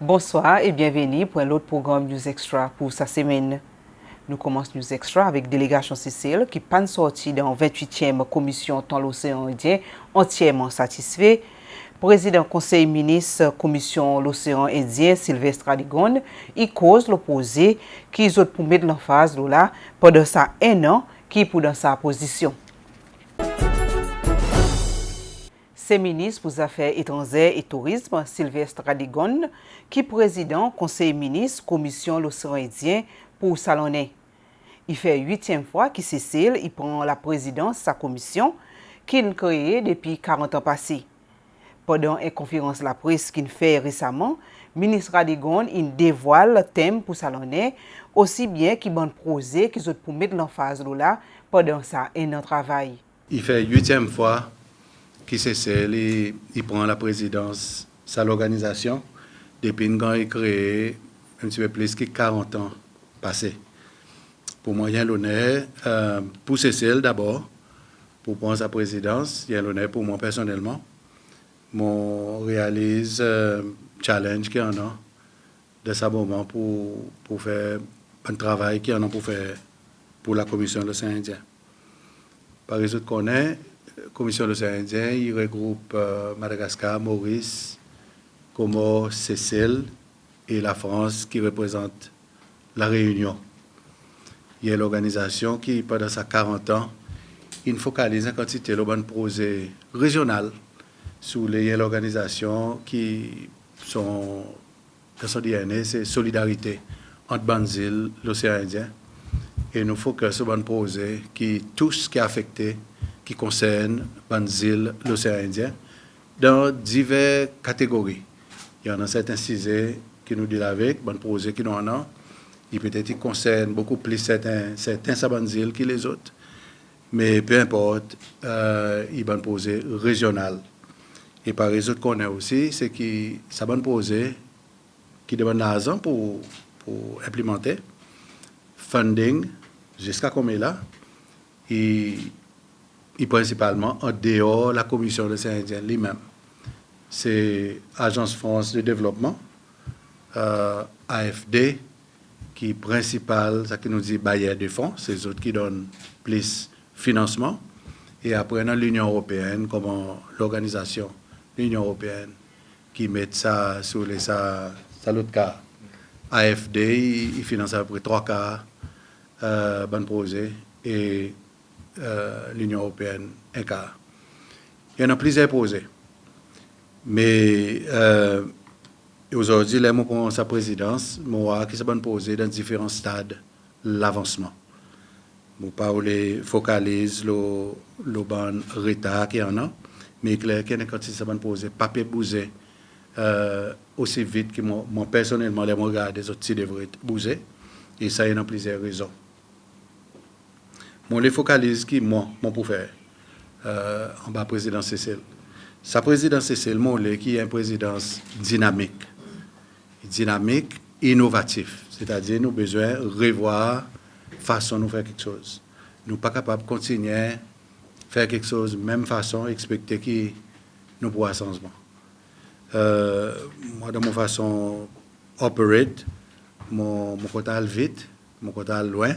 Bonsoir et bienvenue pour un autre programme News Extra pour sa semaine. Nous commençons News Extra avec délégation Cécile qui pas sorti dans 28e commission dans l'océan Indien entièrement satisfait. Président Conseil ministre commission l'océan Indien Sylvestre Radigon, il cause l'opposé qui ont pour mettre l'emphase là pendant ça un an qui pour dans sa position. C'est ministre pour les Affaires étrangères et tourisme, Sylvestre Radigon, qui président Conseil ministre Commission l'océan Indien pour Salonais. Il fait 8e fois qu'il Cécile, il prend la présidence de sa commission qu'il a créée depuis 40 ans passés. Pendant une conférence de la presse qu'il fait récemment, ministre Radigon il dévoile le thème pour Salonais, aussi bien qu'il bon projet qu'ils ont pour mettre l'emphase là pendant ça un an de travail. Il fait 8e fois qui Cécile, il prend la présidence de l'organisation depuis qu'il a créé un petit peu plus que 40 ans passés. Pour moi, il y a l'honneur, pour Cécile d'abord, pour prendre sa présidence, il y a l'honneur pour moi personnellement. Moi, réalise challenge qu'il y en a de ce moment pour faire un travail qu'il y en a pour faire pour la commission de l'océan Indien. Par exemple, qu'on est, Commission de l'océan Indien, il regroupe Madagascar, Maurice, Comores, Seychelles et la France qui représente la Réunion. Il y a l'organisation qui, pendant sa 40 ans, il focalise en quantité de projets régionaux sur l'organisation qui sont, dans son DNA, c'est solidarité entre Banzil, l'océan Indien. Et nous focus sur un projet qui tout ce qui est affecté, qui concerne Banzil, l'océan Indien, dans diverses catégories. Il y en a certains sujets qui nous disent avec, un projet qui nous en a. Il peut-être concerne beaucoup plus certains Banzil que les autres. Mais peu importe, il y a un projet régional. Et par exemple, qu'on a aussi, c'est que ça va un projet qui demande l'argent pour implémenter, funding, jusqu'à combien là, et principalement en dehors de la commission de l'océan Indien lui-même. C'est Agence France de développement, AFD, qui est principal, ça qui nous dit bailleur de fonds, c'est eux autres qui donnent plus financement. Et après, dans l'Union européenne, comme l'organisation de l'Union européenne, qui met ça sur l'autre cas. AFD, il finance à peu près 3 cas, bon projet, et l'Union européenne, 1 cas. Il y en a plusieurs projets. Mais aujourd'hui, là, je prends sa présidence, moi, qui s'est bon posé dans différents stades l'avancement. Je ne focalise le bon retard qu'il y en a, mais clair qu'il y a quand il s'est bon posé, papier bouger aussi vite que moi personnellement, les regards des autres devraient bouger. Et ça, il y a plusieurs raisons. Moi, les focalise qui moi pour faire en bas président Cécile. Sa présidence Cécile, moi, qui est une présidence dynamique, innovative. C'est-à-dire, nous avons besoin de revoir façon de faire quelque chose. Nous ne sommes pas capables de continuer à faire quelque chose de même façon, expecter que nous pourrons un changement. Moi, de mon façon operate, mon côté vite, mon côté loin,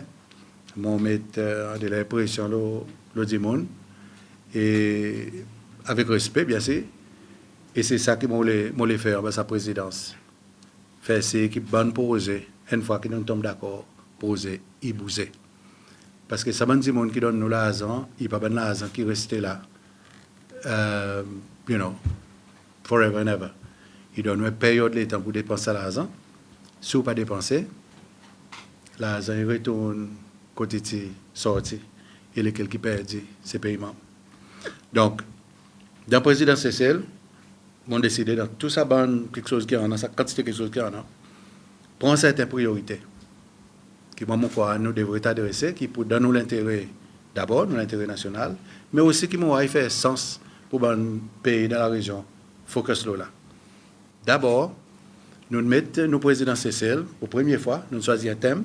mon mettre de la pression le dimanche et avec respect bien sûr. Et c'est ça que moi les faire dans sa présidence. Faire c'est qui bonne poser une fois que nous tombons d'accord, poser et bouger. Parce que ça dit monde qui donne nous l'argent, il pas ben l'argent qui reste là. Forever and ever. Il donne une période de temps pour dépenser l'argent. Si vous pas dépenser, l'argent il retourne côté sorti et lequel qui perd c'est paiement. Donc, dans la présidence Cécile, on a décidé dans tout ça quelque chose qui en a, sa quantité quelque chose qui en a, prendre certaines priorités qui nous devrait adresser, qui pour dans nous l'intérêt d'abord, nous l'intérêt national, mais aussi qui m'ont fait sens pour un pays dans la région. Focus là. D'abord, nous mettons nos présidents Cécile, pour la première fois, nous choisissons un thème.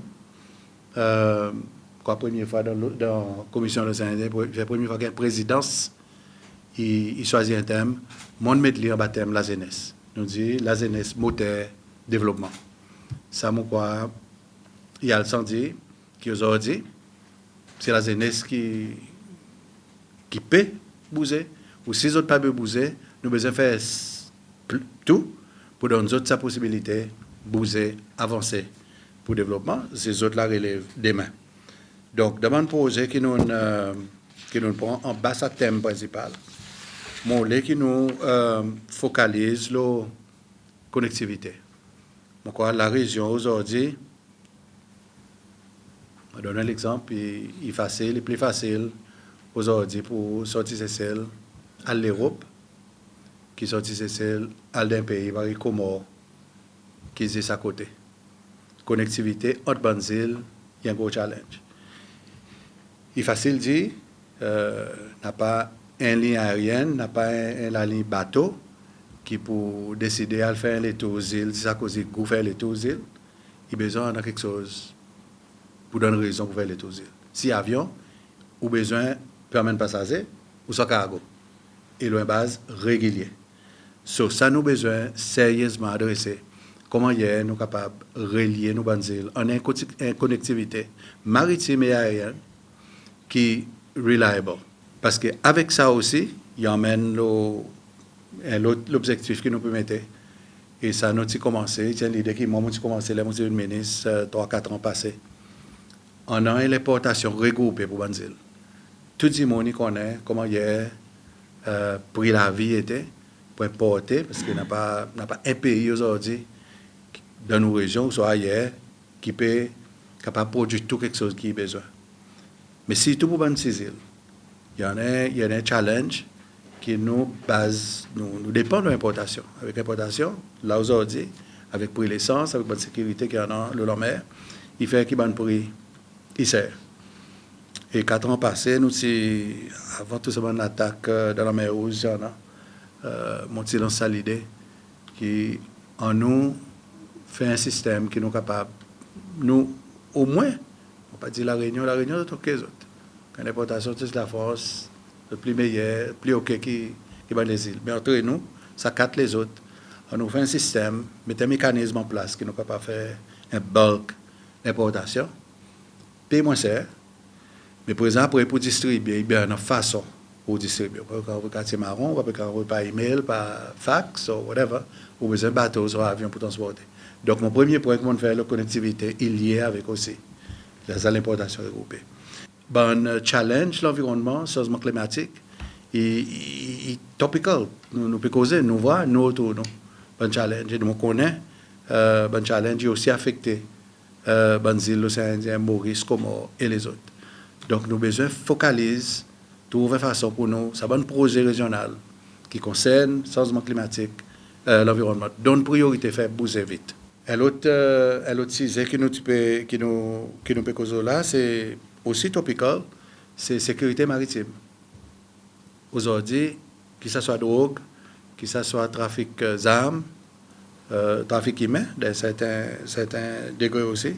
La première fois dans la commission de l'océan Indien, la première fois qu'il y a une présidence, il choisit un thème. Mon met lire un thème la jeunesse. Nous dit la jeunesse moteur développement. Ça, moi, quoi, il y a le senti qui aujourd'hui, c'est la jeunesse qui peut bouger, ou si les autres ne peuvent pas bouger, nous devons faire tout pour donner aux autres sa possibilité de bouger, avancer pour le développement. Ces autres la relèvent demain. Donc, dans un projet qui nous prend en bas à thème principal, mon qui nous focalise la connectivité. Donc, la région aujourd'hui, je donne un exemple, il est plus facile aujourd'hui pour sortir celle à l'Europe, qui sortit celle à d'un pays, par exemple, Comores, qui est à côté. Connectivité entre Banzil, il y a un gros challenge. Il est facile de dire, n'a pas une ligne aérienne, n'a pas la ligne bateau, qui pour décider à faire les tours aux îles, si ça cause de faire les tours aux îles, il a besoin de quelque chose pour donner raison pour faire les tours aux îles. Si avion, ou besoin de permettre passager, ou soit cargo. Et le base régulier. So, ça nous besoin sérieusement adresser. Comment nous capables de relier nos bandes îles en une connectivité maritime et aérienne qui est reliable. Parce qu'avec ça aussi, il y emmène l'objectif que nous pouvons mettre. Et ça nous a commencé, c'est l'idée qui m'a commencé, là, monsieur le ministre, 3-4 ans passés. On a une importation regroupée pour bandes îles. Tout le monde connaît comment prix la vie était pour importer, parce qu'il n'y a pas un pays aujourd'hui dans nos régions, soit ailleurs, qui peut capable produire tout quelque chose qui est besoin. Mais si tout pour les îles, il y a un challenge qui nous dépend de l'importation. Avec l'importation, là aujourd'hui, avec prix l'essence, avec la sécurité qu'il y en a le mer, il fait qu'il y a un prix qui sert. Et 4 ans passés, nous, avant tout ce attaque dans la mer Rouge, il y en a, mon petit lance l'idée, qui en nous fait un système qui nous est capable, nous, au moins, on ne va pas dire la Réunion de toutes les autres. Quand l'importation, c'est la force, le plus meilleur, le plus OK qui va les îles. Mais entre nous, ça capte les autres. On nous fait un système, met un mécanisme en place qui nous est capable de faire un bulk d'importation, paye moins cher. Mais par exemple, pour distribuer, il y a une façon pour distribuer. On peut quartier marron, on peut par email, par fax, ou whatever, ou besoin de bateau ou avion pour transporter. Donc, mon premier point que je fais, la connectivité, est lié avec aussi l'importation regroupée. Bon, challenge, l'environnement, changement climatique, est topical. Nous pouvons causer, nous voir, nous autour, nous. Bon challenge, et nous connaissons, bon challenge est aussi affecté, bon îles, l'océan Indien, Maurice, Comores et les autres. Donc, nous avons besoin de focaliser, trouver une façon pour nous, c'est un projet régional qui concerne le changement climatique, l'environnement, donne priorité faire bouger vite. Et l'autre sujet qui nous peut causer là, c'est aussi topical, c'est sécurité maritime. Aujourd'hui, que ce soit drogue, que ce soit trafic d'armes, trafic humain, dans certains degrés aussi,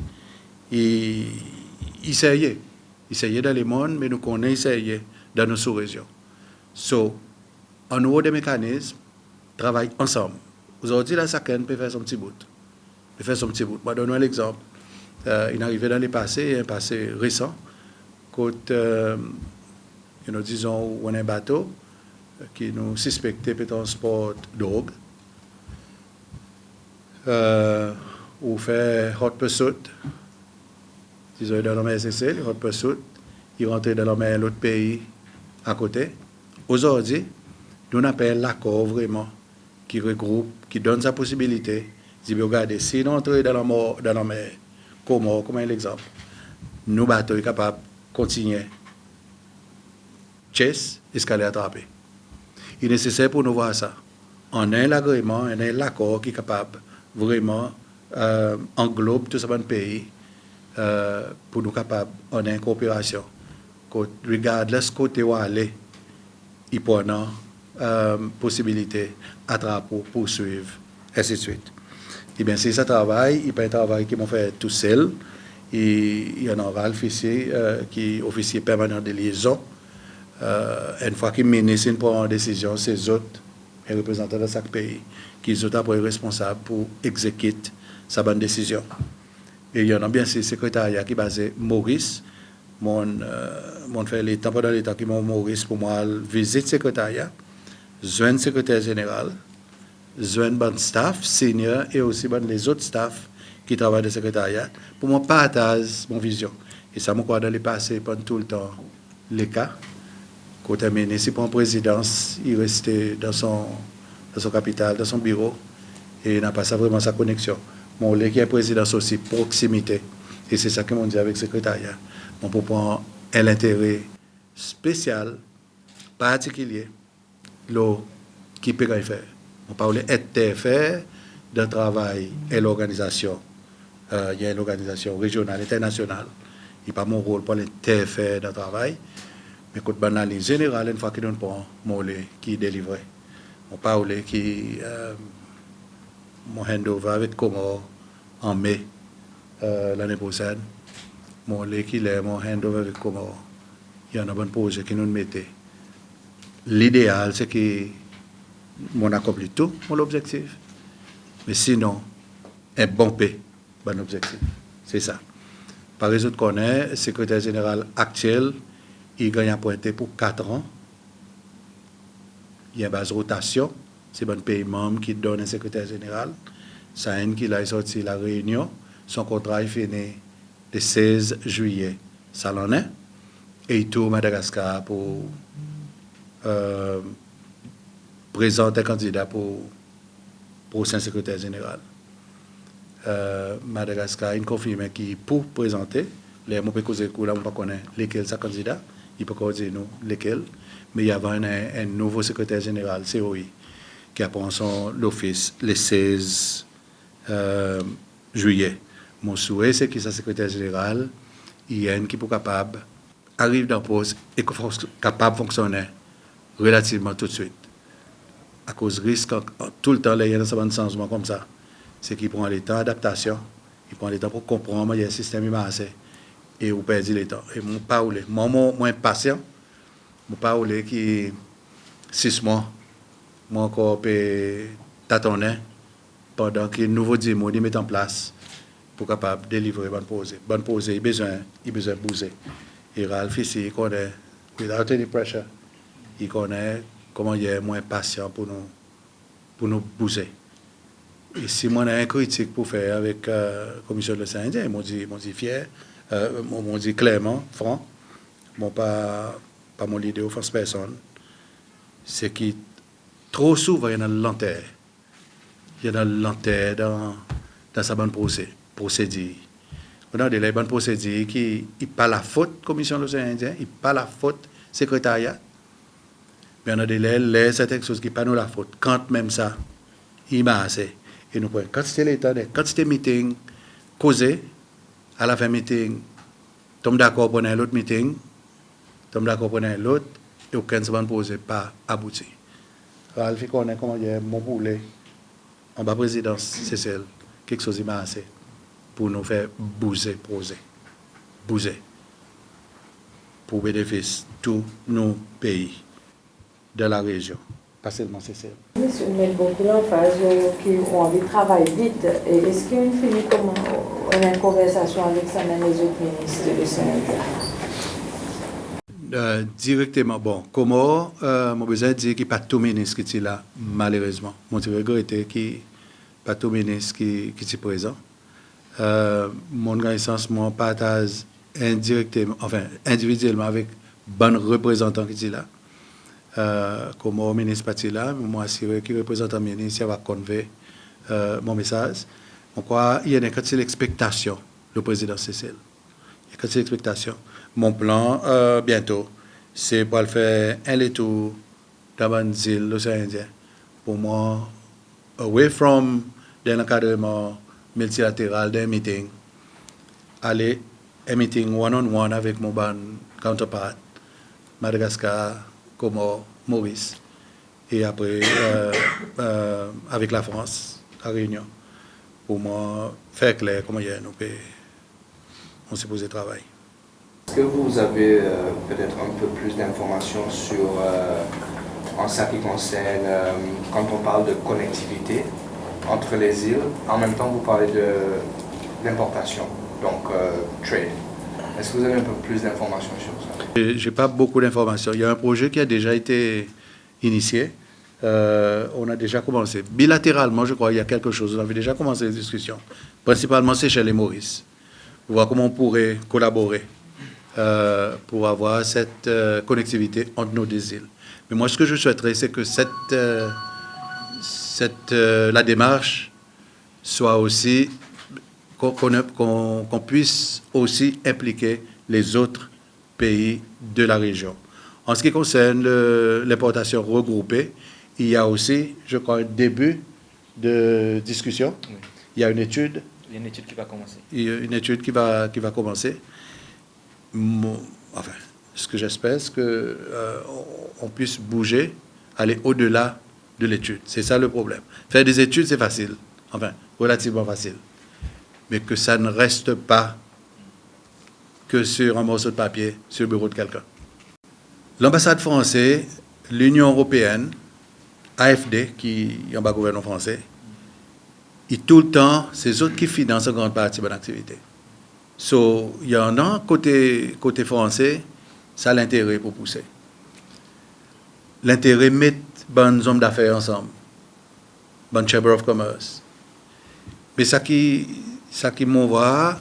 il s'agit. Essayer dans le monde, mais nous connaissons essayer dans nos sous-régions. So, en haut des mécanismes, travaillent ensemble. Aujourd'hui, la SACEN peut faire son petit bout. Je vais donner un exemple. Il est arrivé dans le passé, un passé récent, quand, disons, on a un bateau qui nous suspectait de transport de drogue, ou fait hot pursuit. Ils ont dans la mer SSL, ils rentrent ils rentrent dans la mer l'autre pays à côté. Aujourd'hui, nous appelons l'accord vraiment qui regroupe, qui donne sa possibilité. Si vous regardez, si nous entrons dans la mer, comme un exemple, nous bateaux sommes capables de continuer. Chase, escalader, attraper. Il est nécessaire pour nous voir ça. On a l'agrément, on a l'accord qui est capable vraiment englobe tout ce pays. Pour nous capables, on a une coopération. Regardless côté où aller, il peut avoir possibilité d'attraper, poursuivre, et ainsi de suite. Et bien, si ça travaille, il peut y avoir un travail qui m'ont fait tout seul. Il y en a un officier qui est officier permanent de liaison. Une fois que le ministre prend une décision, c'est eux, les représentants de chaque pays, qui sont après responsables pour exécuter sa bonne décision. Et il y en a bien ces secrétariats qui basé Maurice. Mon fait les temps pendant les temps qui m'ont Maurice pour moi visite secrétariat, joindre secrétaire général, joindre bon staff senior et aussi bon les autres staff qui travaillent dans le secrétariat pour moi partage mon vision. Et ça me croit dans les passés pendant tout le temps les cas. Quand terminé, si pour une présidence, il restait dans son capital, dans son bureau, et il n'a pas ça vraiment sa connexion. Mon qui est présidence aussi, proximité. Et c'est ça que m'ont dit avec le secrétariat. On peut prendre un intérêt spécial, particulier, qui peut faire. On parle être faire de travail et l'organisation. Il y a une organisation régionale, internationale. Il n'y a pas mon rôle pour faire de travail. Mais quand on analyse générale, une fois qu'il donne pas mon qui est délivré. On parle qui mon handover avec Comore en mai l'année prochaine. Mon qui est mon handover avec Comore. Il y a un bon projet qui nous mettait. L'idéal, c'est que mon accomplit tout mon objectif. Mais sinon, un bon paix, bon objectif. C'est ça. Par exemple, qu'on est le secrétaire général actuel, il gagne un pointé pour 4 ans. Il y a une base rotation. C'est bon paiement qui donne un secrétaire général. Ça a qui a sorti la réunion. Son contrat est fini le 16 juillet. Ça l'en est. Et il tourne à Madagascar pour présenter un candidat pour un secrétaire général. Madagascar, il confirme qu'il pour présenter. Les mots peut causer coup là, on ne connaît pas lesquels sa candidat. Il peut dire nous lesquels. Mais il y avait un nouveau secrétaire général, COI, qui a pris l'office le 16 juillet. Mon souhait, c'est que ce secrétaire général, il y a un qui est capable arrive dans le poste et capable de fonctionner relativement tout de suite. À cause du risque, tout le temps, il y a un changement comme ça. C'est qu'il prend le temps d'adaptation, il prend le temps pour comprendre, il y a un système immense et vous perdez le temps. Et moi, impatient, je parle qui 6 mois, moi encore tâtonner pendant que le nouveau démo il met en place pour capable délivrer bonne pose. Bonne pose, il a besoin de bouger. Et Ralph ici, il connaît, without any pressure, il connaît comment il est moins patient pour nous bouger. Et si moi j'ai un critique pour faire avec la commission de l'océan Indien, ils m'ont dit fier, m'ont dit clairement, franc, pas mon idée offense personne, c'est que trop souvent il y a une lenteur. Il y a une lenteur dans sa bonne procédure. On a des bonnes procédures qui n'est pas la faute commission de l'océan Indien, il n'est pas la faute secrétariat. Mais on a des certaines choses qui n'est pas nous la faute. Quand même ça, il m'a assez. Et nous prenons quantité l'état, quantité meeting, causer, à la fin meeting, tombe d'accord pour un autre meeting, tombe d'accord pour un autre, et aucun seconde posé pas abouti. Ralph, il connaît comment il y a mon poulet, en bas présidence, c'est celle, quelque chose qui m'a assez, pour nous faire bouger, pour bénéfice tous nos pays de la région. Pas seulement c'est. Monsieur, mais beaucoup d'emphase qui ont envie de travailler vite. Est-ce qu'il finit comme on a une conversation avec ça, même les autres ministres de Sénégal? Directement, bon, comment mon besoin de dire qu'il n'y a pas tout ministre qui est là, malheureusement. Mon regretté qu'il n'y a pas tout ministre qui est présent. Mon connaissance, mon partage individuellement avec bon représentant qui est là. Comme au ministre Patila, moi assuré qui représente le ministre va convey mon message. Donc, il y a une quantité d'expectation, le président Cécile. Il y a une quantité d'expectation. Mon plan, bientôt, c'est pour faire un tour dans l'océan Indien. Pour moi, away from l'encadrement multilatéral d'un meeting, aller un meeting one-on-one avec mon counterpart, Madagascar, Comore, Maurice, et après avec la France, à Réunion, pour moi faire clair comment on s'est posé travail. Est-ce que vous avez peut-être un peu plus d'informations sur, en ce qui concerne, quand on parle de connectivité, entre les îles. En même temps, vous parlez de l'importation, donc trade. Est-ce que vous avez un peu plus d'informations sur ça? Je n'ai pas beaucoup d'informations. Il y a un projet qui a déjà été initié. On a déjà commencé. Bilatéralement, je crois, il y a quelque chose. On avait déjà commencé les discussions. Principalement Seychelles et Maurice. Pour voir comment on pourrait collaborer pour avoir cette connectivité entre nos deux îles. Mais moi, ce que je souhaiterais, c'est que la démarche soit aussi, qu'on puisse aussi impliquer les autres pays de la région. En ce qui concerne l'importation regroupée, il y a aussi, je crois, un début de discussion. Oui. Il y a une étude. Il y a une étude qui va commencer. Il y a une étude qui va commencer. Enfin, ce que j'espère, c'est qu'on puisse bouger, aller au-delà de l'étude. C'est ça le problème. Faire des études, c'est facile. Enfin, relativement facile. Mais que ça ne reste pas que sur un morceau de papier, sur le bureau de quelqu'un. L'ambassade française, l'Union européenne, AFD, qui est en bas gouvernement français, et tout le temps, c'est eux qui financent en grande partie de mon activité. So, il y en a côté français, ça a l'intérêt pour pousser. L'intérêt de mettre bonnes hommes d'affaires ensemble, bonne Chamber of Commerce. Mais ça qui m'envoie,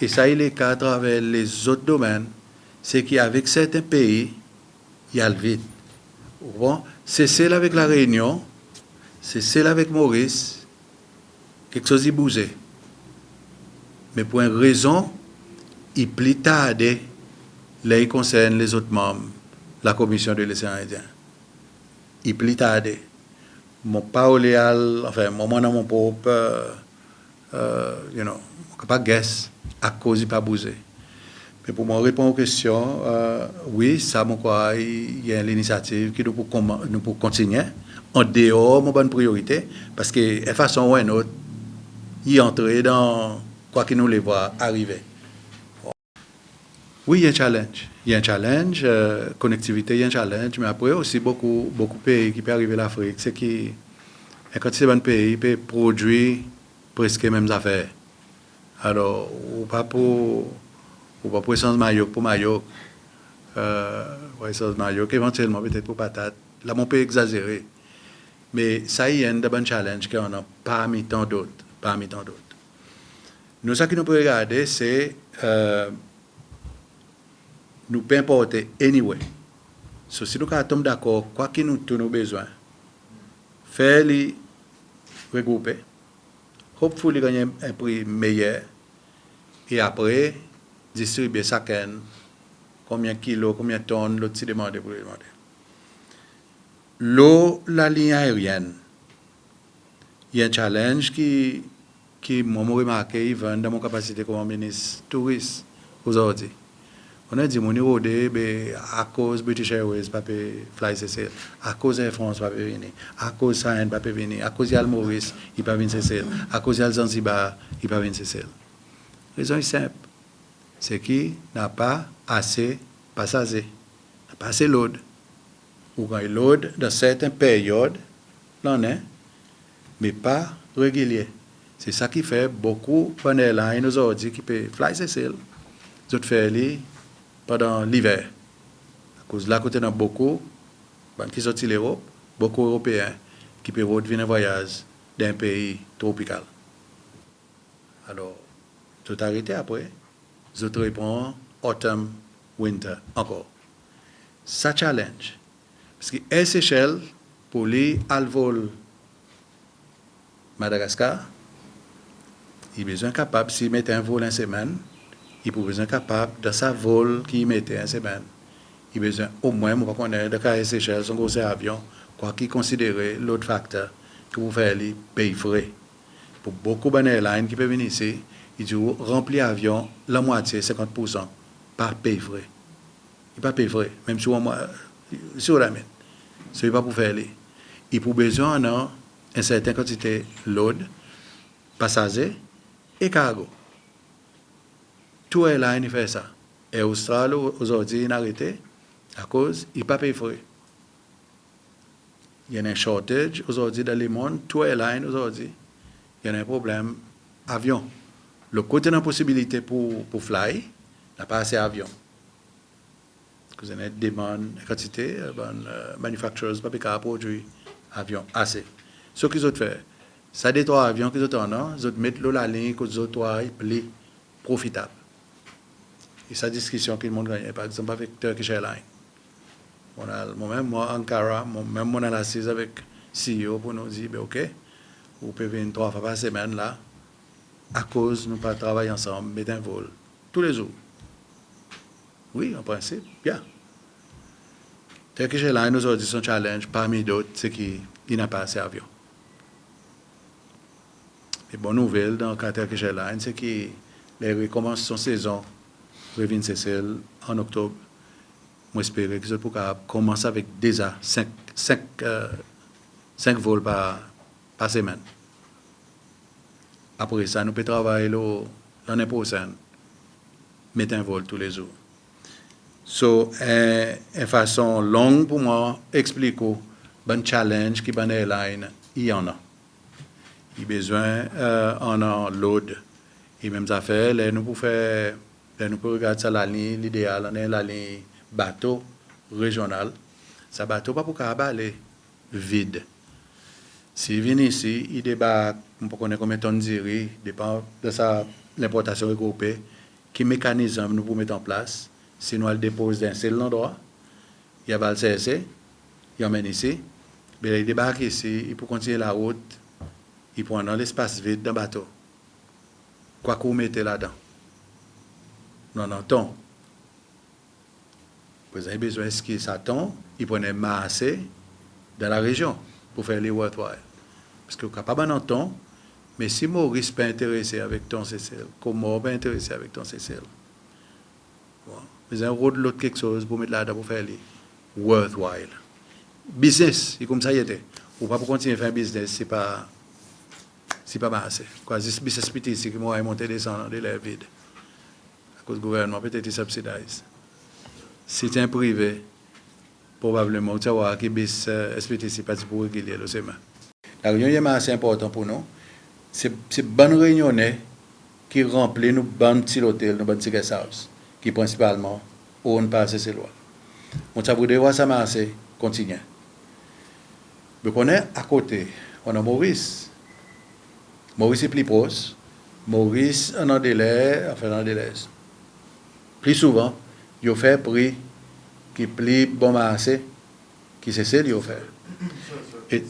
et ça il est cas à travers les autres domaines, c'est qu'avec certains pays, il y a le vide. Bon, c'est celle avec la Réunion, c'est celle avec Maurice, quelque chose y bouge. Mais pour une raison, il plie tardé, là il concerne les autres membres, la commission de l'océan Indien. Il plie tardé. Mon paoléal, enfin, moi dans mon propre, pas guess, à cause de pas bouger. Mais pour moi répondre aux questions, oui, ça, mon quoi, il y a l'initiative qui nous pour continuer en dehors de bonne priorité, parce que de façon ou une autre, y entrer dans quoi qu'il nous les voit arriver. Oui, il y a un challenge. Il y a un challenge, connectivité, il y a un challenge, mais après aussi beaucoup de pays qui peuvent arriver à l'Afrique, c'est que quand c'est un pays, ils peuvent produire presque les mêmes affaires. Alors, ou pas pour essence Mayoc, pour Mayoc, essence Mayoc, éventuellement peut-être pour patate. Là, on peut exagérer. Mais ça y est un bon challenge qu'on a parmi tant d'autres. Nous, ce que nous pouvons regarder, c'est nous pouvons importer anyway. So, si nous sommes d'accord, quoi qu'il nous avons besoin, faire les regrouper, hopefully gagner un prix meilleur, et après, distribuer chacun, combien de kilos, combien de tonnes, l'autre s'y demande pour demander. L'eau, la ligne aérienne, il y a un challenge qui moi, j'ai remarqué, dans mon capacité comme ministre touriste aujourd'hui. On a dit, mon niveau à cause British Airways, pas fly CCL, à cause Air France, pas venir, à cause Saint, pas venir, à cause Yal Maurice, il pas venir CCL, à cause Yal Zanzibar, il pas venir CCL. La raison est simple, c'est qu'il n'a pas assez passagers, n'a pas assez load. Ou quand il load dans certaines périodes, l'on est, mais pas régulier. C'est ça qui fait beaucoup de airlines aujourd'hui qui peuvent fly CCL, ils ont fait pendant l'hiver. À cause de là, côté dans beaucoup, qui sortent de l'Europe, beaucoup Européens qui peuvent venir en voyage d'un pays tropical. Alors, tout arrêté après, ils ont répondre autumn, winter, encore. Ça challenge. Parce que Air Seychelles, pour les vol Madagascar, il est besoin capable, s'il met un vol en semaine, il est besoin capable, dans sa vol qu'il mettait en semaine, il est besoin au moins, on va connaître, dans Air Seychelles, son gros avion, quoi qu'il considère l'autre facteur que vous faites les payer frais. Pour beaucoup d'airlines qui peuvent venir ici, ils disent remplir l'avion, la moitié, 50%, par paye frais. Il pas paye frais, même si on sur la main. Ce n'est pas pour faire les. Il pour besoin d'une certaine quantité de load, passagers et cargo. Tout airline fait ça. Et Australie, aujourd'hui, il a arrêté à cause, il n'a pas payé frais. Il y a un shortage aujourd'hui dans le monde, tout airline aujourd'hui, il y a un problème avion. Le côté de la possibilité pour fly, n'a pas assez d'avions. Vous avez des demandes, quantité, manufacturers, pas de produire avions assez. Ce qu'ils ont fait, ça des trois avions qu'ils ont en ils mettent la ligne que les autres plus profitable. Et sa discussion que le monde gagne, par exemple avec Turkish Airlines. Moi, Ankara, même on a assise avec CEO pour nous dire, OK, vous pouvez venir 3 fois par semaine là, à cause nous pas travailler ensemble, mettre un vol tous les jours. Oui, en principe, bien. Turkish Airlines nous a dit son challenge, parmi d'autres, c'est qu'il n'a pas assez d'avions. Et bonne nouvelle dans le cas de Turkish Airlines, c'est qu'il recommence son saison, revient Seychelles en octobre. Moi, j'espère qu'ils pourront commencer avec déjà 5 vols par semaine. Après ça, nous pouvons travailler l'année prochaine, mettre un vol tous les jours. So, une façon longue pour moi, expliquer un challenge qui est une airline, il y en a. Il y a besoin en load. Et même ça fait, là, nous pouvons regarder ça la ligne, l'idéal, la ligne bateau régional. Ça bateau pas pour aller vide. S'il vient ici, il débarque, on peut connaître combien de tonnes de riz, dépend de l'importation regroupée, quel mécanisme nous pouvons mettre en place. Si nous le déposons d'un seul endroit, il va le cesser, il emmène ici, mais il débarque ici, il peut continuer la route, il prend dans l'espace vide d'un bateau. Quoi que vous mettez là-dedans? Non, ton. Vous avez besoin de ce qui s'attend, il prenait massé dans la région pour faire les worthwhile. Parce que vous n'avez pas besoin de ton, mais si Maurice n'est pas intéressé avec ton CCL, comment n'est pas intéressé avec ton CCL? Bon. Vous avez un rôle de l'autre quelque chose pour mettre là-dedans pour faire les worthwhile. Business, c'est comme ça il était. Ou pas pour continuer à faire un business, c'est pas assez. Quoi, ce business petit, c'est que moi, je monter descendre de l'air vide. À cause du gouvernement, peut-être il subsidise. Si c'est un privé, probablement, tu vois, que bis SPTC pas pour réguler le SEMA. La réunion est assez importante pour nous. C'est bonne réunion qui remplit nos bonnes petits hôtels, nos bonnes petits guest house, qui principalement on passe ces lois. On ça voudrait voir ça marcher, continue. Mais on est à côté, on a Maurice. Maurice est plus proche. Maurice en a délai, enfin en délai. Plus souvent, il fait prix qui est plus bon marché, qui c'est ça qu'il fait. Et...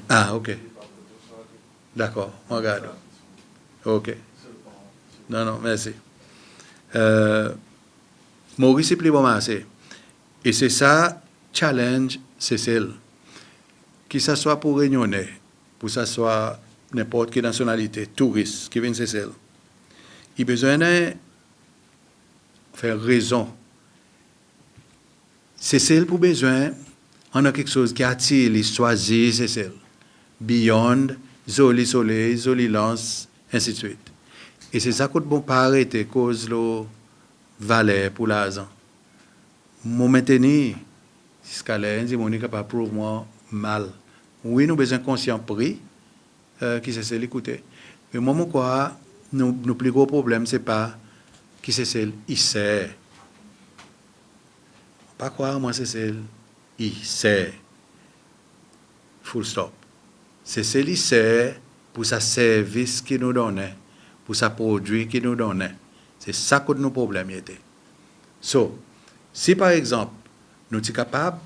Ah, ok. D'accord, on regarde. Ok. Non, merci. Maurice est plus bon marché. Et c'est ça, challenge, c'est celle. Que ce soit pour Réunionnais, pour que ce soit n'importe quelle nationalité, touriste, qui vient c'est celle. Il a besoin de faire raison. C'est celle pour besoin, on a quelque chose qui attire, les choisir, c'est celle. Beyond, Zoli Soleil, Zoli Lance, ainsi de suite. Et c'est ça qu'on ne peut pas arrêter, cause le valet pour l'argent. Moi, maintenir, si ce qu'elle dit, mon n'est pas pour moi mal. Oui, nous avons besoin de conscient prix, qui c'est celle écouter. Mais moi, quoi, nos plus gros problème, c'est pas qui c'est celle, il sait. Pas quoi, moi, c'est celle, il sait. Full stop. C'est celle, il sait pour sa service qu'il nous donne, pour sa produit qu'il nous donne. C'est ça que nos problèmes étaient. So, si par exemple, nous sommes capables,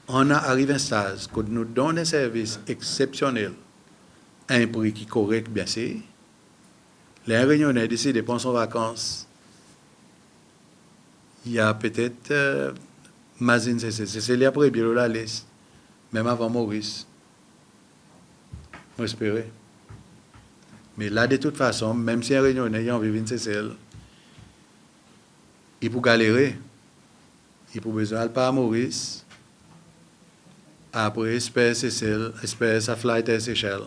on a arrivé à un stage que nous donne un service exceptionnel à un prix qui est correct, bien sûr, les Réunionnais décident de prendre en vacances. Il y a peut-être Mazine, c'est après bien la liste, même avant Maurice. J'espère. Mais là, de toute façon, même si un Réunionnais a envie de venir CCL, il peut galérer. Il peut besoin d'aller par Maurice. Après, espère CCL, espère sa flight à Seychelles.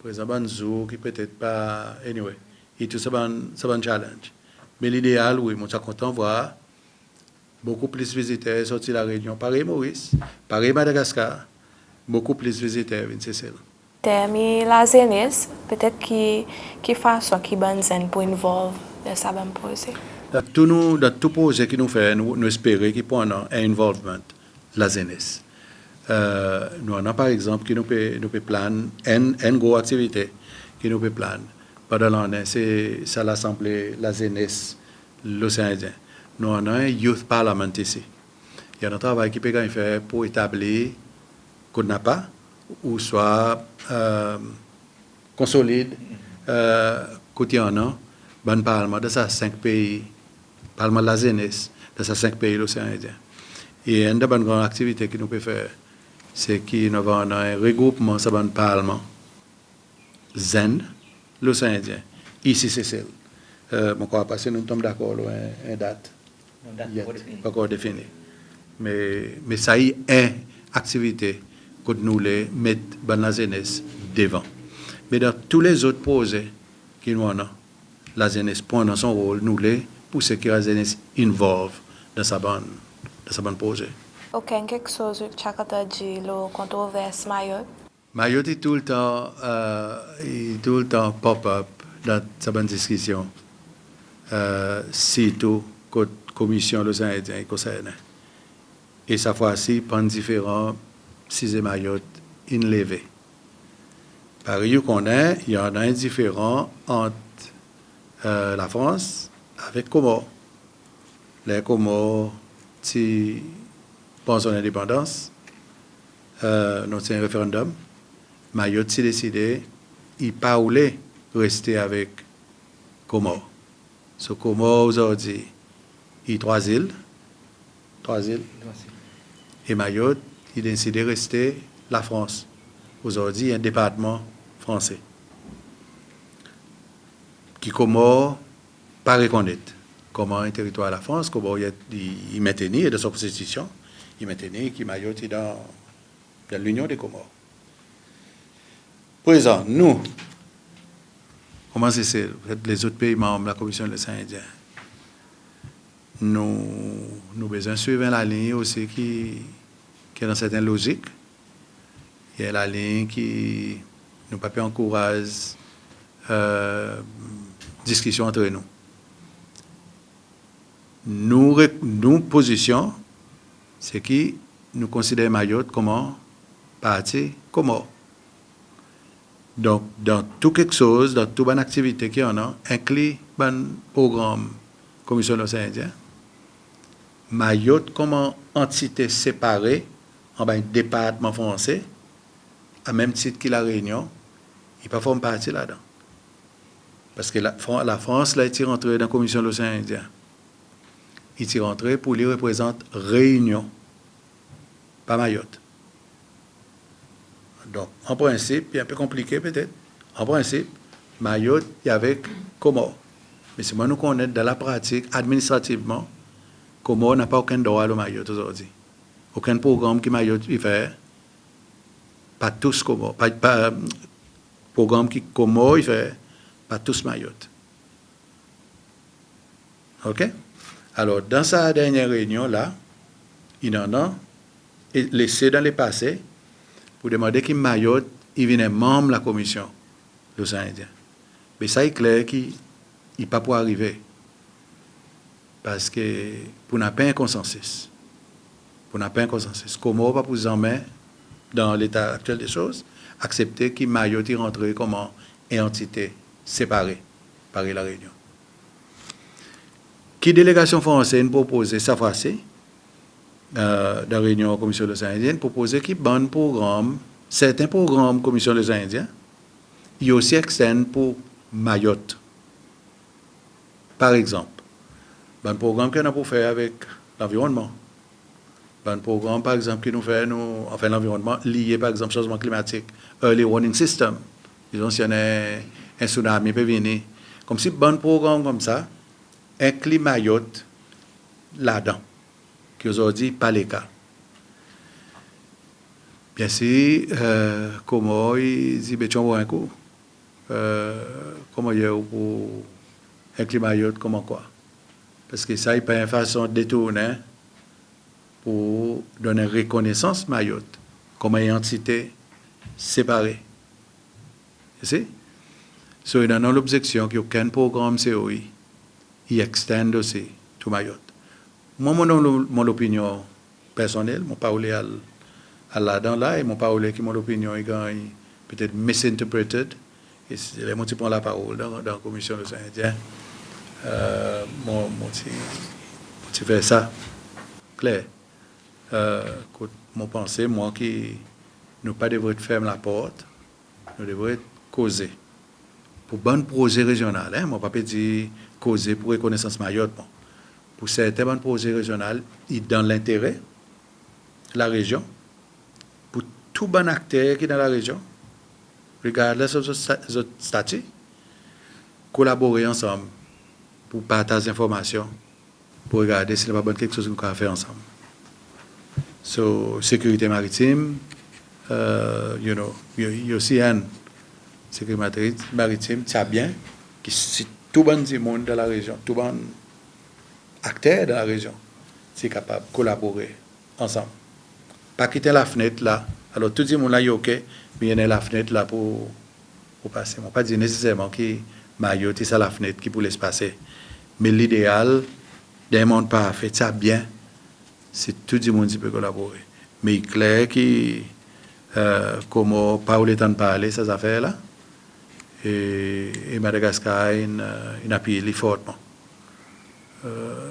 Par exemple, un zoo qui peut-être pas. Anyway, et tout ça, c'est un challenge. Mais l'idéal, oui, moi, je suis content de voir beaucoup plus de visiteurs sortir de la Réunion. Pareil Maurice, pareil Madagascar. beaucoup plus visiteurs, c'est ça. Mais la jeunesse, peut-être qui façon qui bonne pour involver dans ça va me poser. Dans tout projet qui nous fait, nous espérons qu'il y ait un involvement de la jeunesse. Nous avons par exemple qui nous peut planer une grosse activité qui nous peut planer. Pendant l'année, c'est l'Assemblée, la jeunesse, l'océan Indien. Nous avons un Youth Parliament ici. Il y a un travail qui peut être fait pour établir qu'on n'a pas, ou soit consolide, côté en an, bon parlement de ces 5 pays, parlement de la jeunesse, de ces 5 pays de l'océan Indien. Et une des bonnes grandes activités que nous pouvons faire, c'est que nous avons un regroupement de bon parlement, ZEN, l'océan Indien. Ici, c'est celle. Mon corps passé, nous sommes d'accord, une date. Pas encore définie. Mais ça y est une activité que nous les mettons dans la jeunesse devant. Mais dans tous les autres projets qui nous ont, la jeunesse prend dans son rôle, nous les pousser que la jeunesse involve dans sa bonne projet. Ok, quelque chose que tu as dit, le controverse Mayotte. Mayotte est tout le temps pop-up dans sa bonne discussion. Surtout que la commission de l'Indien est concernée. Et cette fois-ci, pendant différents 6 Mayotte inlevé. Par ailleurs, il y en a un différent entre la France avec Comores. Les Comores, si pensent à l'indépendance, c'est un référendum. Mayotte s'est décidé, il pas voulait rester avec Comores. So Comores aujourd'hui, il y a 3 îles. Et Mayotte, il a décidé de rester la France. Aujourd'hui, il y a un département français qui Comores pas reconnaître comme un territoire de la France, comment il maintenait dans sa constitution, il maintenait que Mayotte est dans l'Union des Comores. Présent, nous, comment c'est les autres pays membres de la Commission de l'océan Indien, nous besoin de suivre la ligne aussi qui est dans certaines logiques. Il y a la ligne qui nous pas encourage discussion entre nous. Nous position, c'est que nous considérons Mayotte comme un parti commun. Donc, dans tout quelque chose, dans toute bonne activité qu'il y en a, inclut un programme Commission de l'océan Indien, Mayotte comme une entité séparée en un département français, à même titre que la Réunion, il ne peut pas faire partie là-dedans. Parce que la France, là, est rentrée dans la Commission de l'océan Indien. Il est rentré pour lui représenter Réunion, pas Mayotte. Donc, en principe, c'est un peu compliqué peut-être. En principe, Mayotte est avec Comores. Mais si moi nous connaissons dans la pratique, administrativement, Comores n'a pas aucun droit à Mayotte aujourd'hui. Aucun programme que Mayotte fait, pas tous Comores. Pas programme qui Comores fait, pas tous Mayotte. OK? Alors, dans sa dernière réunion, là, il en a laissé dans le passé pour demander que Mayotte il vienne membre de la commission de l'océan Indien. Mais ça est clair qu'il n'est pas pour arriver. Parce que pour n'a pas un consensus. Comment on va vous emmener dans l'état actuel des choses, accepter que Mayotte est rentré comme une entité séparée par la Réunion. Qui délégation française propose ça fois-ci dans la réunion de la Commission de l'océan Indien, proposer qui bon programme, certains programmes de la Commission de l'océan Indien, il y a aussi externe pour Mayotte. Par exemple, un programme qu'on a pour faire avec l'environnement. Un programme, par exemple, qui nous fait, enfin, l'environnement lié, par exemple, au changement climatique, early warning system. Disons, s'il y a un tsunami peut venir. Comme si bon programme comme ça, inclut Mayotte là-dedans, qui aujourd'hui n'est pas le cas. Bien sûr, comment ils disent, un coup, comment il y a pour inclure Mayotte, comment quoi? Parce que ça, il pas une façon de détourner pour donner reconnaissance Mayotte comme une entité séparée. You see? So, il y a l'objection qu'aucun programme COI y extend aussi tout Mayotte. Moi, mon opinion personnelle, mon parole à là-dedans là, et mon parole qui mon opinion est peut-être misinterpreted. Et c'est les mots qui prennent la parole dans la commission de Saint-Indien. Moi, tu fais ça, clair. Mon pensée, moi, qui nous pas devrait fermer la porte, nous devrions causer. Pour bon projet régional, hein, moi, pas dire causer pour reconnaissance Mayotte. Bon. Pour certains bons projets régionaux, dans l'intérêt de la région, pour tout bon acteur qui est dans la région, regardless of the statut, collaborer ensemble pour partager l'information, pour regarder si c'est pas quelque chose qu'on peut faire ensemble. So, sécurité maritime, il y a aussi une sécurité maritime, c'est bien, que si tout le monde dans la région, tout le monde acteur dans la région, c'est capable de collaborer ensemble. Pas quitter la fenêtre là. Alors tout le monde là, il est OK, mais il y a la fenêtre là pour passer. On ne pas dire nécessairement que Mayotte est la fenêtre qui pour laisser passer. Mais l'idéal d'un monde parfait, ça bien, c'est tout le monde qui peut collaborer. Mais il est clair que, comme Paul est en parler, ces affaires-là, et Madagascar, il appuie fortement.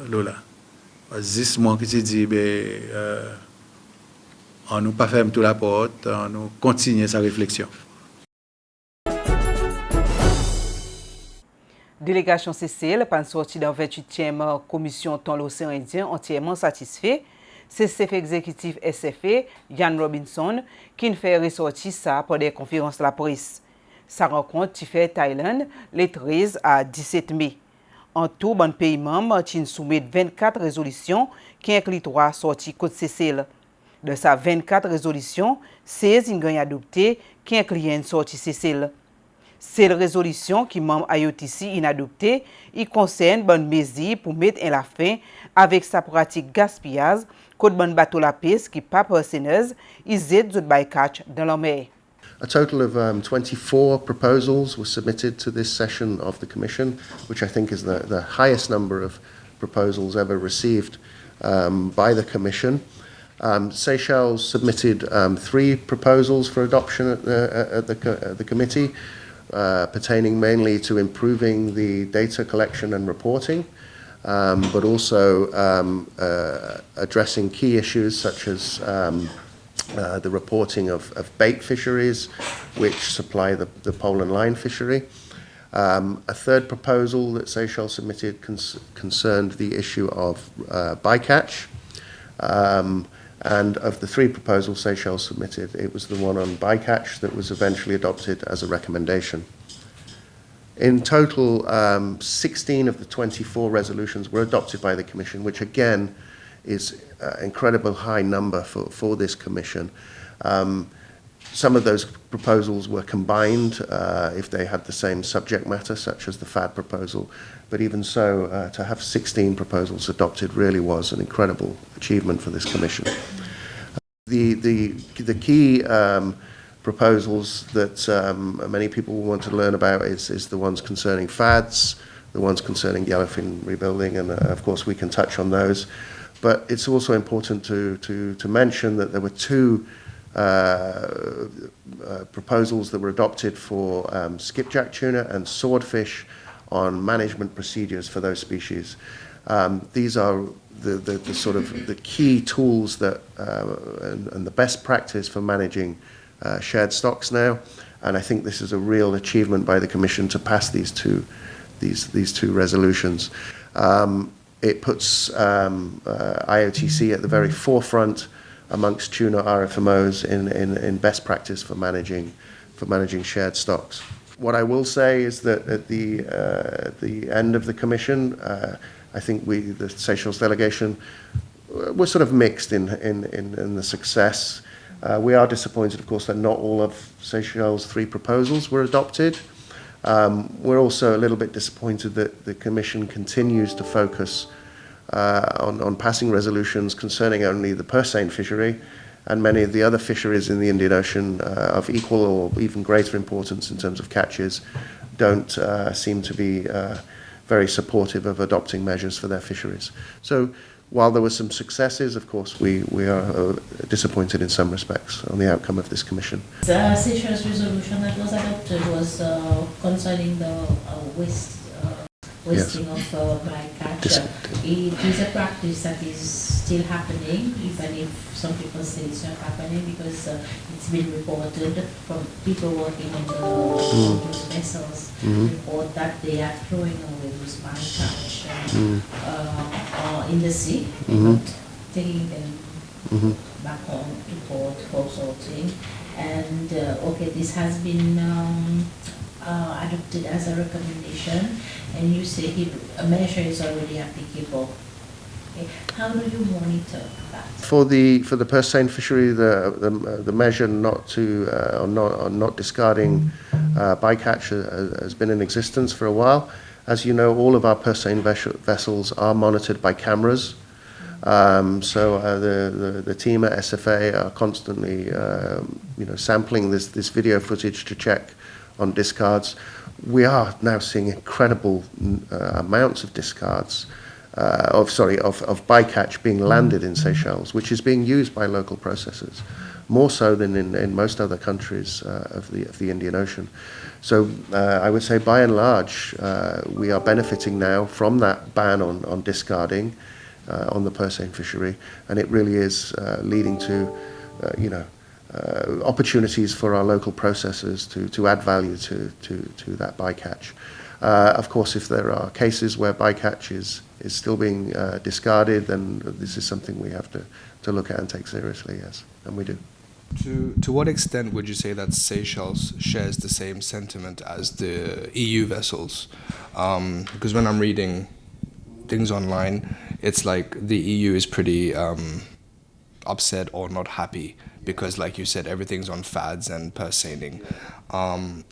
Lola. Juste moi qui te dis, on nous pas ferme toute la porte, on nous continue sa réflexion. Délégation CCL, pas sorti dans la 28e commission dans l'océan Indien, entièrement satisfait. C'est le chef exécutif SFA, Jan Robinson, qui fait ressortir ça pour des conférences de la presse. Sa rencontre qui fait Thaïlande les 13 à 17 mai. En tout, bon pays membre qui soumet 24 résolutions qui incluent 3 sorties côte CCL. De sa 24 résolutions, 16 ont été adoptées qui incluent une sortie CCL. Ces résolutions qui membre IOTC inadoptées, ils concernent bonne mesure pour mettre la fin avec sa pratique gaspillage côte bon bateau la pêche qui pas personneuse, ils aident de bycatch dans la mer. A total of 24 proposals were submitted to this session of the Commission, which I think is the highest number of proposals ever received by the Commission. Seychelles submitted 3 proposals for adoption at the committee, pertaining mainly to improving the data collection and reporting, but also addressing key issues such as the reporting of bait fisheries, which supply the pole and line fishery. A third proposal that Seychelles submitted concerned the issue of bycatch. And of the 3 proposals Seychelles submitted, it was the one on bycatch that was eventually adopted as a recommendation. In total, 16 of the 24 resolutions were adopted by the Commission, which again is an incredible high number for this Commission. Some of those proposals were combined if they had the same subject matter, such as the FAD proposal. But even so, to have 16 proposals adopted really was an incredible achievement for this Commission. The key proposals that many people want to learn about is the ones concerning FADs, the ones concerning yellowfin rebuilding, and of course we can touch on those. But it's also important to mention that there were 2 proposals that were adopted for skipjack tuna and swordfish on management procedures for those species. These are the sort of the key tools that and the best practice for managing shared stocks now, and I think this is a real achievement by the Commission to pass these two resolutions. It puts IOTC at the very forefront amongst tuna RFMOs in best practice for managing shared stocks. What I will say is that at the end of the Commission, I think the Seychelles delegation, were sort of mixed in the success. We are disappointed, of course, that not all of Seychelles' 3 proposals were adopted. We're also a little bit disappointed that the Commission continues to focus on passing resolutions concerning only the purseine fishery and many of the other fisheries in the Indian Ocean of equal or even greater importance in terms of catches don't seem to be very supportive of adopting measures for their fisheries. So while there were some successes, of course, we are disappointed in some respects on the outcome of this commission. The Seychelles resolution that was adopted was concerning the wasting of bycatch. It is a practice that is still happening, even if some people say it's not happening, because it's been reported from people working in those vessels report that they are throwing away those bycatch in the sea, not taking them back home to port for sorting. And okay, this has been adopted as a recommendation, and you say a measure is already applicable. Okay. How do you monitor that? For the purse seine fishery, the measure not to or not discarding bycatch has been in existence for a while. As you know, all of our purse seine vessels are monitored by cameras. So the team at SFA are constantly sampling this video footage to check on discards. We are now seeing incredible amounts of discards of bycatch being landed in Seychelles, which is being used by local processors, more so than in most other countries of the Indian Ocean. So I would say by and large we are benefiting now from that ban on discarding on the purse seine fishery, and it really is leading to opportunities for our local processors to add value to that bycatch. Of course, if there are cases where bycatch is still being discarded, then this is something we have to look at and take seriously, yes, and we do. To what extent would you say that Seychelles shares the same sentiment as the EU vessels? Because when I'm reading things online, it's like the EU is pretty upset or not happy because, like you said, everything's on fads and purse seining.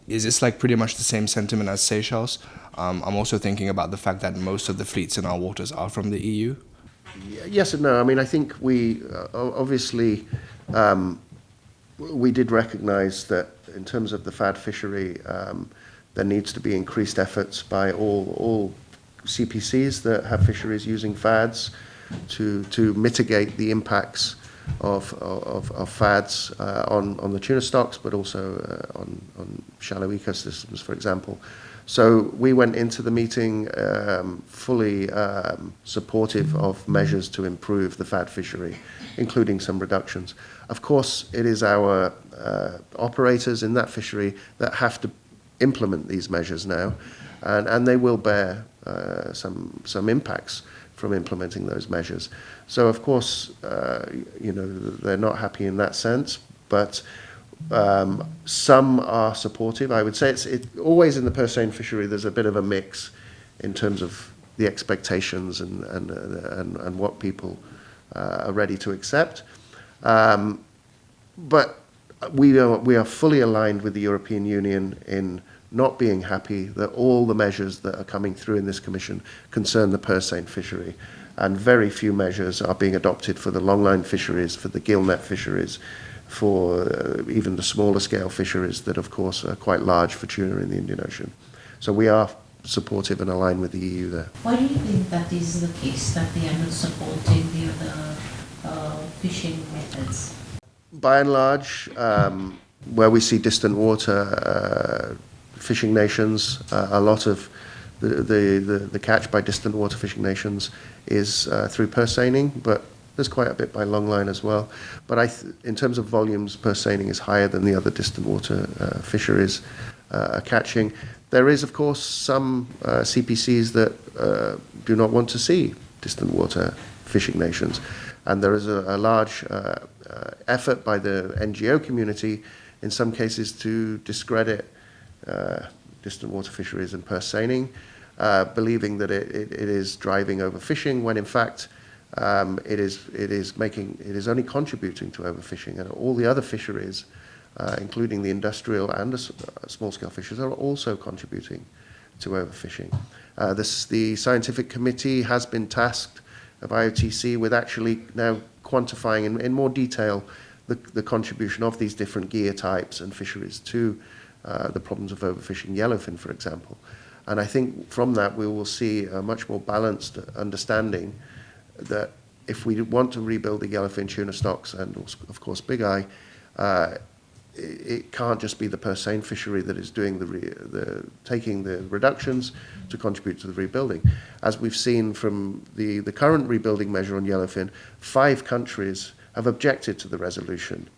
Is this like pretty much the same sentiment as Seychelles? I'm also thinking about the fact that most of the fleets in our waters are from the EU. Yes and no. I mean, I think we obviously we did recognise that in terms of the fad fishery, there needs to be increased efforts by all CPCs that have fisheries using fads to mitigate the impacts of fads on the tuna stocks, but also on shallow ecosystems, for example. So we went into the meeting fully supportive of measures to improve the fad fishery, including some reductions. Of course, it is our operators in that fishery that have to implement these measures now, and they will bear some impacts from implementing those measures. So of course, they're not happy in that sense, but some are supportive. I would say it's always in the purse seine fishery. There's a bit of a mix in terms of the expectations and what people are ready to accept. But we are fully aligned with the European Union in not being happy that all the measures that are coming through in this commission concern the purse seine fishery, and very few measures are being adopted for the longline fisheries, for the gill net fisheries, for even the smaller scale fisheries that of course are quite large for tuna in the Indian Ocean. So we are supportive and aligned with the EU there. Why do you think that is the case, that they are not supporting the other fishing methods? By and large, where we see distant water fishing nations, a lot of the catch by distant water fishing nations is through purse seining, but there's quite a bit by longline as well. But in terms of volumes, purse seining is higher than the other distant water fisheries are catching. There is, of course, some CPCs that do not want to see distant water fishing nations. And there is a large effort by the NGO community, in some cases, to discredit distant water fisheries and purse seining, believing that it is driving overfishing, when in fact it is only contributing to overfishing, and all the other fisheries, including the industrial and the small-scale fisheries, are also contributing to overfishing. The scientific committee has been tasked of IOTC with actually now quantifying in more detail the contribution of these different gear types and fisheries to the problems of overfishing yellowfin, for example. And I think from that we will see a much more balanced understanding that if we want to rebuild the yellowfin tuna stocks and, of course, Big Eye, it can't just be the purse seine fishery that is doing taking the reductions to contribute to the rebuilding. As we've seen from the current rebuilding measure on yellowfin, 5 countries have objected to the resolution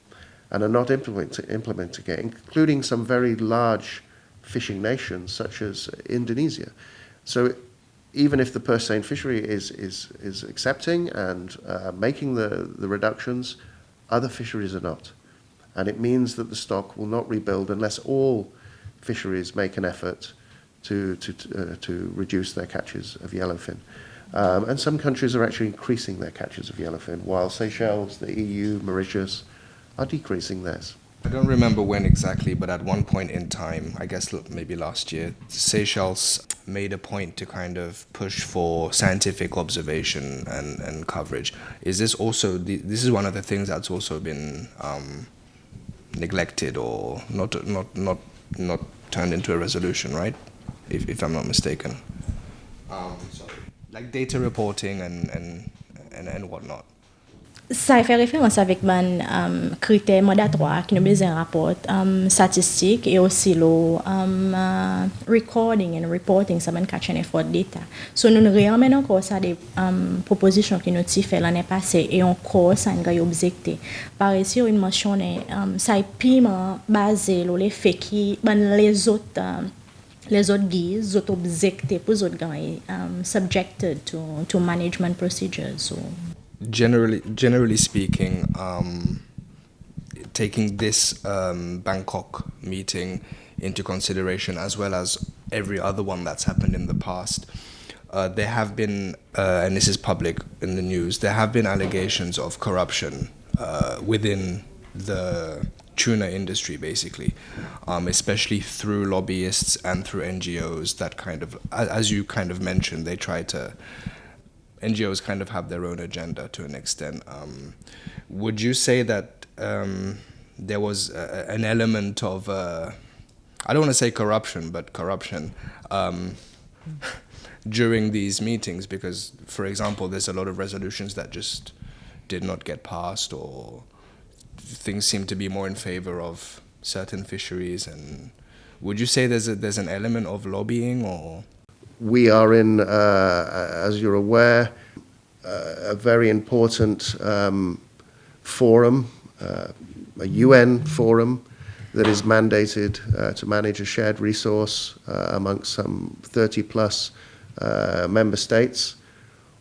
and are not implementing it, including some very large fishing nations such as Indonesia. So even if the purse seine fishery is accepting and making the reductions, other fisheries are not. And it means that the stock will not rebuild unless all fisheries make an effort to reduce their catches of yellowfin. And some countries are actually increasing their catches of yellowfin, while Seychelles, the EU, Mauritius are decreasing theirs. I don't remember when exactly, but at one point in time, I guess maybe last year, Seychelles made a point to kind of push for scientific observation and coverage. Is this also, this is one of the things that's also been neglected or not turned into a resolution, right? If I'm not mistaken. Sorry. Like data reporting and whatnot. Ça fait référence avec ban critères mandatoires qui nous besoin rapport statistique et aussi le recording and reporting ça ban catch and effort data. So nous réamène encore ça des propositions qui nous fait l'année passée et encore ça nous objecté. Par ici une mention ça est piment basé sur les faits qui ban les autres guises, les autres objectés pour les autres subjected to management procedures. So. Generally speaking, taking this Bangkok meeting into consideration, as well as every other one that's happened in the past, there have been, and this is public in the news, there have been allegations of corruption within the tuna industry, basically, especially through lobbyists and through NGOs that kind of, as you kind of mentioned, they try to NGOs kind of have their own agenda to an extent. Would you say that there was an element of, I don't want to say corruption, but corruption during these meetings? Because, for example, there's a lot of resolutions that just did not get passed, or things seem to be more in favor of certain fisheries. And would you say there's an element of lobbying, or? We are in, as you're aware, a very important forum, a UN forum that is mandated to manage a shared resource amongst some 30 plus member states.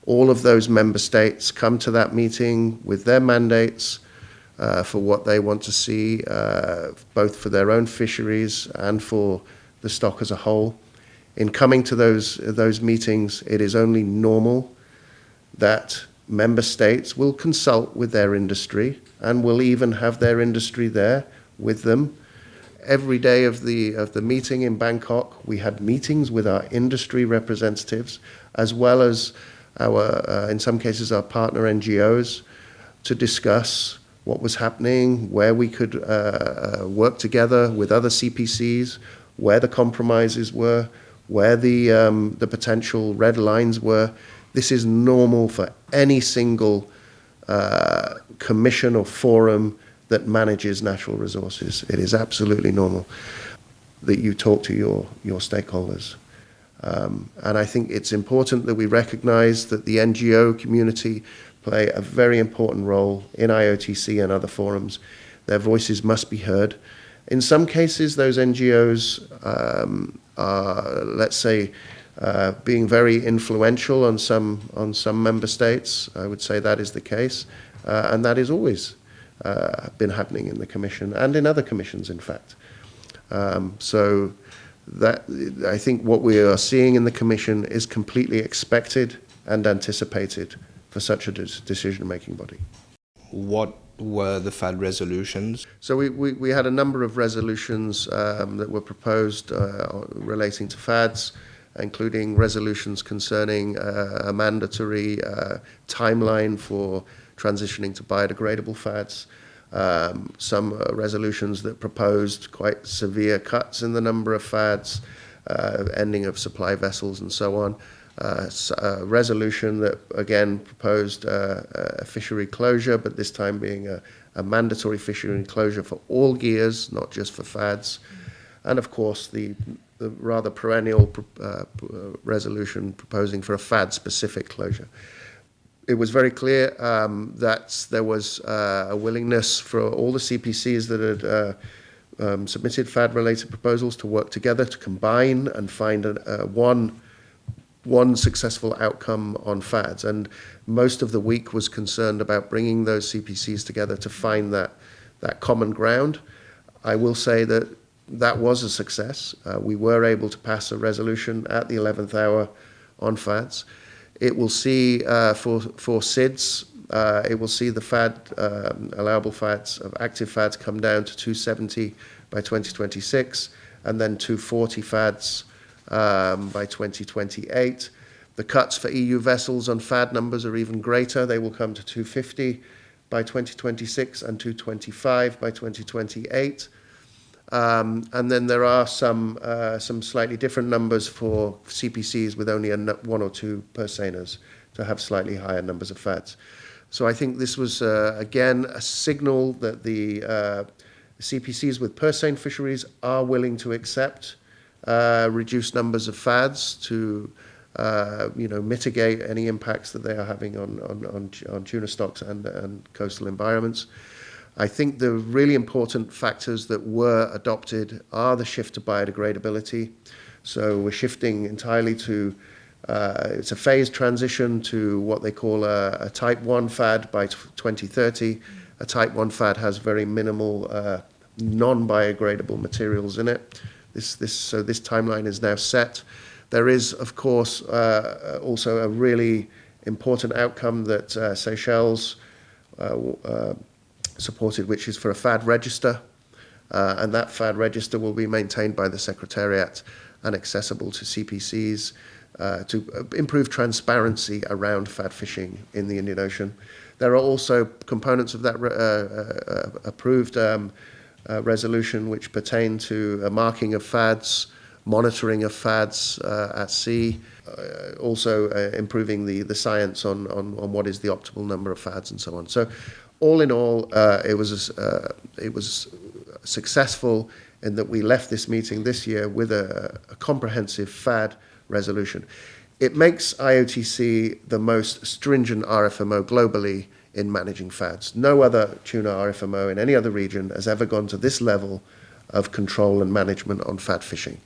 All of those member states come to that meeting with their mandates for what they want to see, both for their own fisheries and for the stock as a whole. In coming to those meetings, it is only normal that member states will consult with their industry and will even have their industry there with them. Every day of the meeting in Bangkok, we had meetings with our industry representatives, as well as in some cases, our partner NGOs, to discuss what was happening, where we could work together with other CPCs, where the compromises were, where the potential red lines were. This is normal for any single commission or forum that manages natural resources. It is absolutely normal that you talk to your stakeholders. And I think it's important that we recognize that the NGO community play a very important role in IOTC and other forums. Their voices must be heard. In some cases, those NGOs are, let's say, being very influential on some member states. I would say that is the case, and that is always been happening in the Commission and in other commissions, in fact. So that I think what we are seeing in the Commission is completely expected and anticipated for such a decision-making body. What were the FAD resolutions? So we had a number of resolutions that were proposed relating to FADs, including resolutions concerning a mandatory timeline for transitioning to biodegradable FADs, some resolutions that proposed quite severe cuts in the number of FADs, ending of supply vessels and so on. A resolution that again proposed a fishery closure, but this time being a mandatory fishery closure for all gears, not just for FADs. And of course the rather perennial resolution proposing for a FAD-specific closure. It was very clear that there was a willingness for all the CPCs that had submitted FAD-related proposals to work together to combine and find one successful outcome on FADs. And most of the week was concerned about bringing those CPCs together to find that common ground. I will say that was a success. We were able to pass a resolution at the 11th hour on FADs. It will see, for SIDS, it will see the FAD, allowable FADs, of active FADs come down to 270 by 2026, and then 240 FADs by 2028. The cuts for EU vessels on FAD numbers are even greater. They will come to 250 by 2026 and 225 by 2028. And then there are some slightly different numbers for CPCs with only one or two purseines to have slightly higher numbers of FADs. So I think this was, again, a signal that the CPCs with purseine fisheries are willing to accept reduced numbers of FADs to mitigate any impacts that they are having on tuna stocks and coastal environments. I think the really important factors that were adopted are the shift to biodegradability. So we're shifting entirely to, it's a phased transition to what they call a type 1 FAD by 2030. A type 1 FAD has very minimal non-biodegradable materials in it. So this timeline is now set. There is, of course, also a really important outcome that Seychelles supported, which is for a FAD register, and that FAD register will be maintained by the Secretariat and accessible to CPCs to improve transparency around FAD fishing in the Indian Ocean. There are also components of that approved resolution which pertain to a marking of FADs, monitoring of FADs at sea, also improving the science on what is the optimal number of FADs and so on. So all in all, it was successful in that we left this meeting this year with a comprehensive FAD resolution. It makes IOTC the most stringent RFMO globally in managing FADs. No other tuna RFMO in any other region has ever gone to this level of control and management on FAD fishing.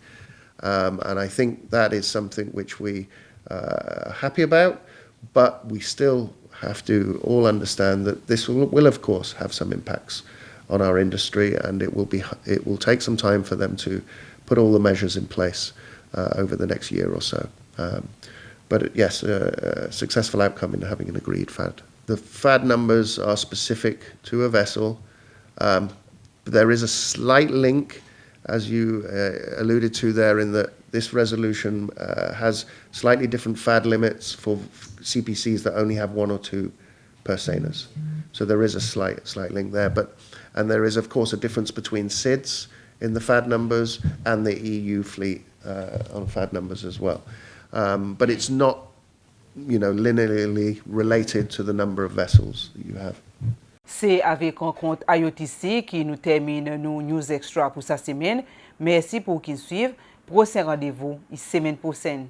And I think that is something which we are happy about, but we still have to all understand that this will of course have some impacts on our industry, and it will take some time for them to put all the measures in place over the next year or so. But yes, a successful outcome in having an agreed FAD. The FAD numbers are specific to a vessel. There is a slight link, as you alluded to there, in that this resolution has slightly different FAD limits for CPCs that only have one or two purseines. So there is a slight link there. And there is, of course, a difference between SIDS in the FAD numbers and the EU fleet on FAD numbers as well. But it's not, linearly related to the number of vessels that you have. C'est avec un compte IOTC qui nous termine nos News Extra pour cette semaine. Merci pour qui suivent. Prochain rendez-vous, semaine prochaine.